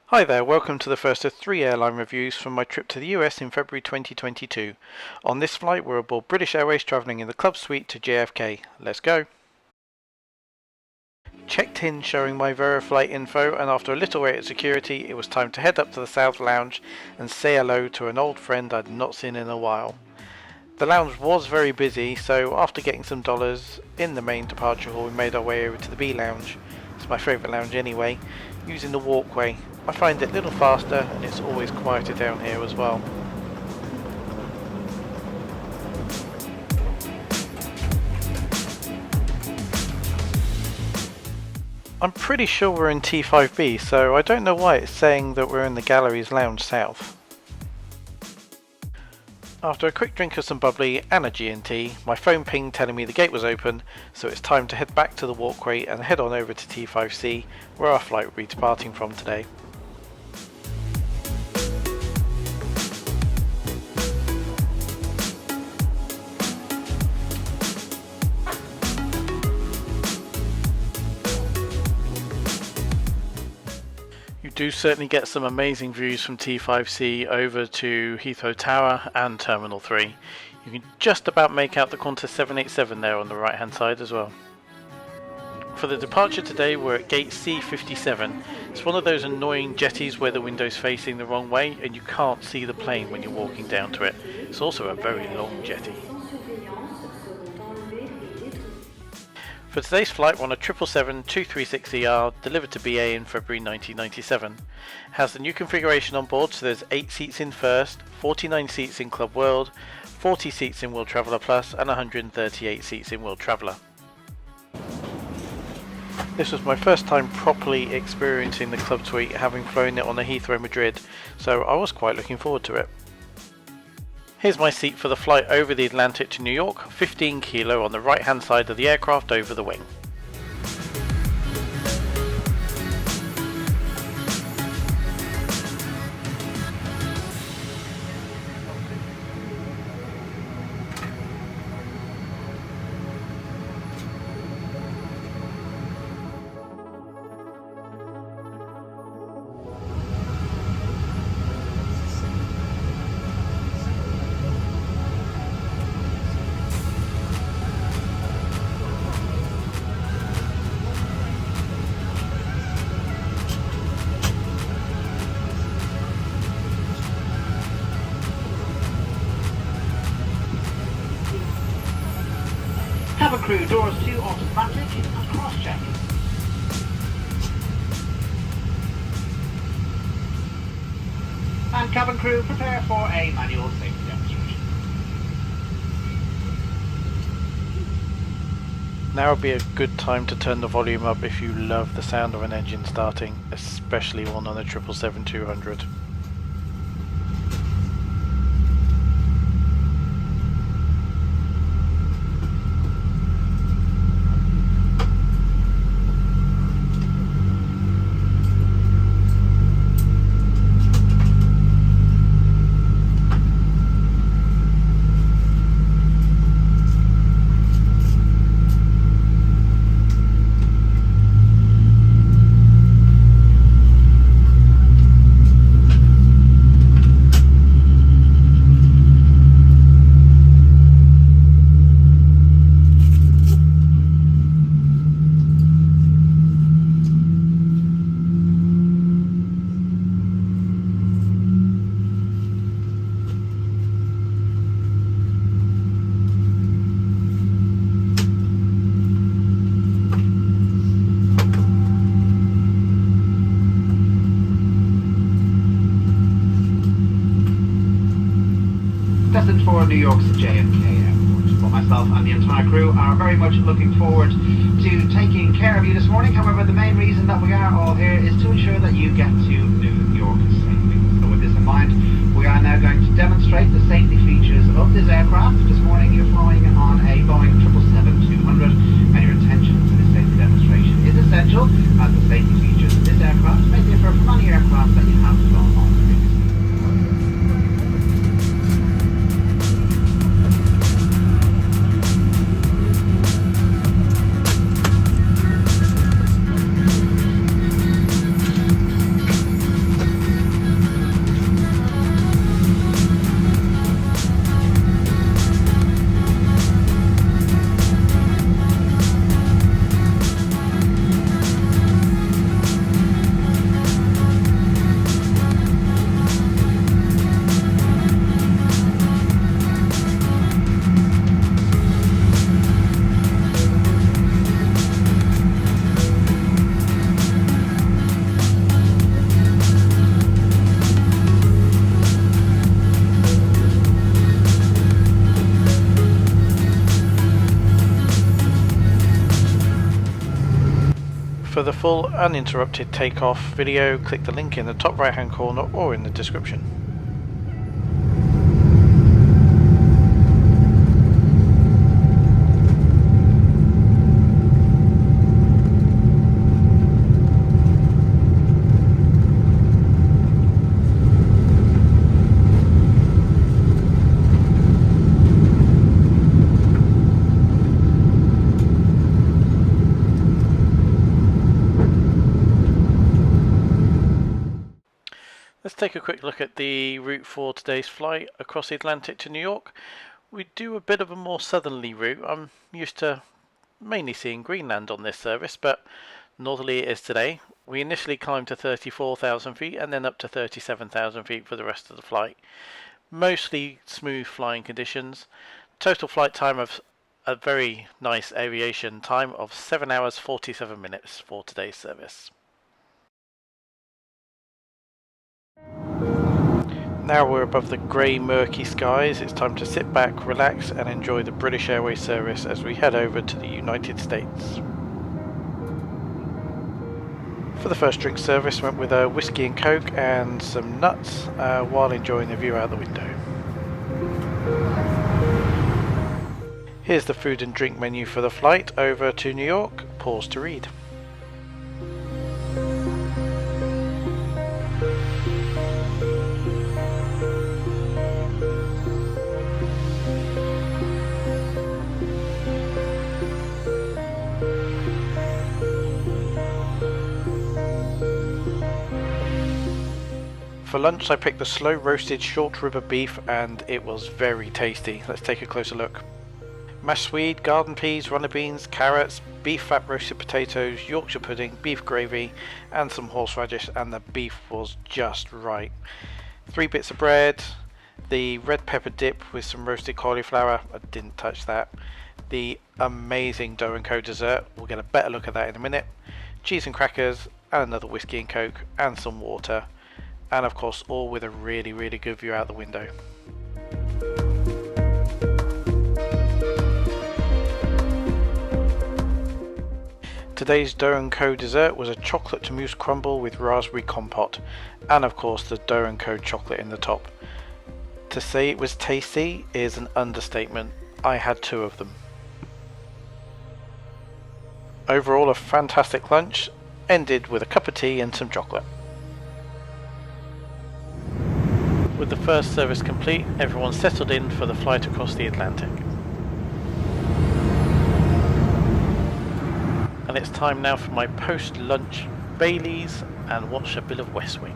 Hi there, welcome to the first of 3 airline reviews from my trip to the US in February 2022. On this flight we're aboard British Airways travelling in the Club Suite to JFK. Let's go! Checked in showing my Veriflight info, and after a little wait at security it was time to head up to the South Lounge and say hello to an old friend I'd not seen in a while. The lounge was very busy, so after getting some dollars in the main departure hall we made our way over to the B Lounge. It's my favourite lounge anyway, using the walkway. I find it a little faster and it's always quieter down here as well. I'm pretty sure we're in T5B, so I don't know why it's saying that we're in the Galleries Lounge South. After a quick drink of some bubbly and a G&T, my phone pinged telling me the gate was open, so it's time to head back to the walkway and head on over to T5C, where our flight will be departing from today. You do certainly get some amazing views from T5C over to Heathrow Tower and Terminal 3. You can just about make out the Qantas 787 there on the right hand side as well. For the departure today we're at gate C57. It's one of those annoying jetties where the window's facing the wrong way and you can't see the plane when you're walking down to it. It's also a very long jetty. For today's flight we're on a 777-236ER delivered to BA in February 1997. It has the new configuration on board, so there's 8 seats in First, 49 seats in Club World, 40 seats in World Traveller Plus and 138 seats in World Traveller. This was my first time properly experiencing the Club Suite, having flown it on a Heathrow Madrid, so I was quite looking forward to it. Here's my seat for the flight over the Atlantic to New York, 15 kilo on the right hand side of the aircraft over the wing. Cabin crew, doors 2 automatic and cross-check. And cabin crew, prepare for a manual safety demonstration. Now would be a good time to turn the volume up if you love the sound of an engine starting, especially one on a 777-200. Destined for New York's JFK Airport. Well, myself and the entire crew are very much looking forward to taking care of you this morning. However, the main reason that we are all here is to ensure that you get to New York safely. So with this in mind, we are now going to demonstrate the safety features of this aircraft. This morning you're flying on a Boeing 777-200 and your attention to this safety demonstration is essential as the safety features of this aircraft may differ from any aircraft that you have flown on previously. For the full uninterrupted takeoff video, click the link in the top right hand corner or in the description. Let's take a quick look at the route for today's flight across the Atlantic to New York. We do a bit of a more southerly route. I'm used to mainly seeing Greenland on this service, but northerly it is today. We initially climbed to 34,000 feet and then up to 37,000 feet for the rest of the flight. Mostly smooth flying conditions. Total flight time of a very nice aviation time of 7 hours 47 minutes for today's service. Now we're above the grey murky skies, it's time to sit back, relax and enjoy the British Airways service as we head over to the United States. For the first drink service, went with a whiskey and coke and some nuts while enjoying the view out the window. Here's the food and drink menu for the flight over to New York. Pause to read. For lunch I picked the slow roasted short rib of beef and it was very tasty. Let's take a closer look. Mashed swede, garden peas, runner beans, carrots, beef fat roasted potatoes, Yorkshire pudding, beef gravy and some horseradish, and the beef was just right. 3 bits of bread, the red pepper dip with some roasted cauliflower, I didn't touch that. The amazing Dough & Co dessert, we'll get a better look at that in a minute. Cheese and crackers and another whiskey and coke and some water. And of course all with a really good view out the window. Today's Dough & Co dessert was a chocolate mousse crumble with raspberry compote and of course the Dough & Co chocolate in the top. To say it was tasty is an understatement. I had 2 of them. Overall a fantastic lunch, ended with a cup of tea and some chocolate. With the first service complete, everyone settled in for the flight across the Atlantic. And it's time now for my post-lunch Baileys and watch a bit of West Wing.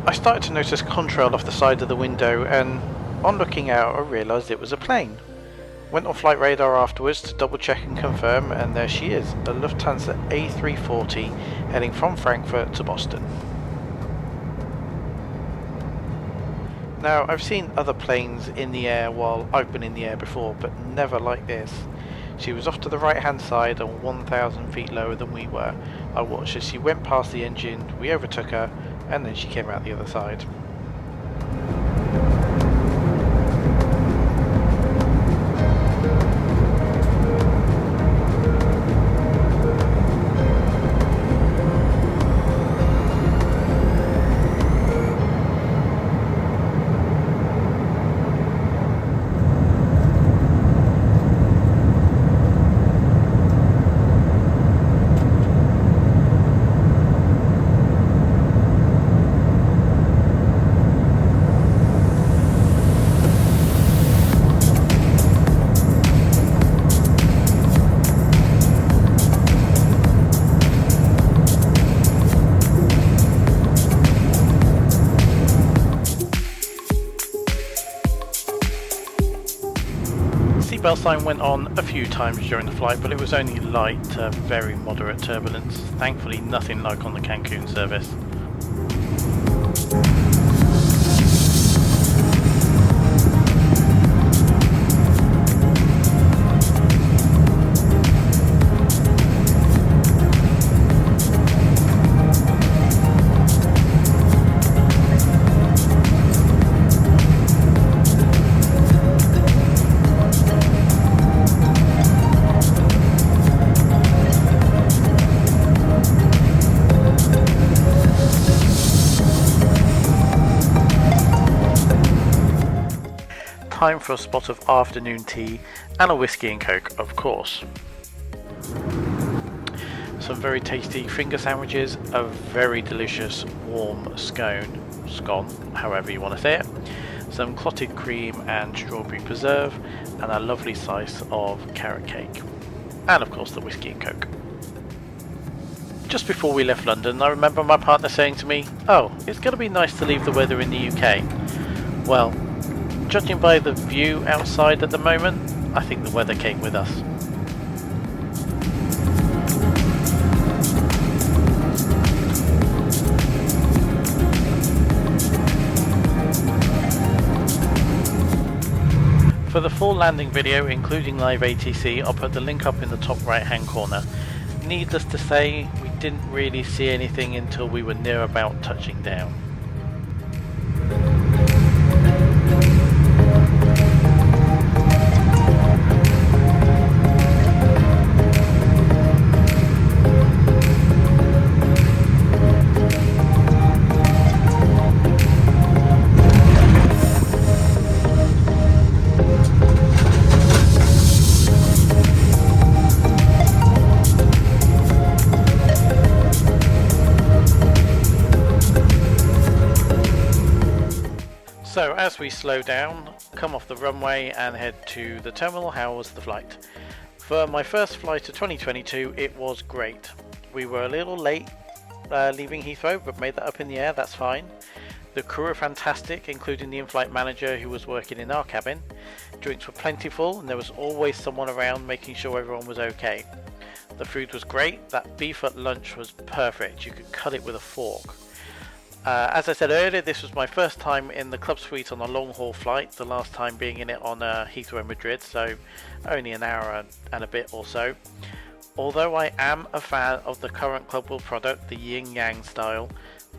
I started to notice contrail off the side of the window and on looking out I realised it was a plane. Went on flight radar afterwards to double check and confirm, and there she is, a Lufthansa A340 heading from Frankfurt to Boston. Now I've seen other planes in the air while I've been in the air before, but never like this. She was off to the right hand side and 1,000 feet lower than we were. I watched as she went past the engine, we overtook her, and then she came out the other side. Seatbelt sign went on a few times during the flight, but it was only light to very moderate turbulence. Thankfully nothing like on the Cancun service. time for a spot of afternoon tea and a whiskey and coke, of course. Some very tasty finger sandwiches, a very delicious warm scone, however you want to say it, some clotted cream and strawberry preserve, and a lovely slice of carrot cake, and of course the whiskey and coke. Just before we left London, I remember my partner saying to me, "Oh, it's going to be nice to leave the weather in the UK." Well, judging by the view outside at the moment, I think the weather came with us. For the full landing video, including live ATC, I'll put the link up in the top right hand corner. Needless to say, we didn't really see anything until we were near about touching down. So as we slow down, come off the runway and head to the terminal, how was the flight? For my first flight of 2022, it was great. We were a little late leaving Heathrow, but made that up in the air, that's fine. The crew are fantastic, including the in-flight manager who was working in our cabin. Drinks were plentiful and there was always someone around making sure everyone was okay. The food was great, that beef at lunch was perfect, you could cut it with a fork. As I said earlier, this was my first time in the club suite on a long haul flight, the last time being in it on Heathrow Madrid, so only an hour and a bit or so. Although I am a fan of the current Club World product, the Yin Yang style,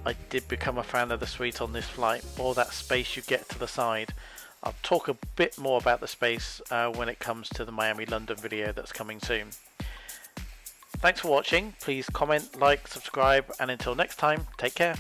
I did become a fan of the suite on this flight, or that space you get to the side. I'll talk a bit more about the space when it comes to the Miami-London video that's coming soon. Thanks for watching, please comment, like, subscribe, and until next time, take care.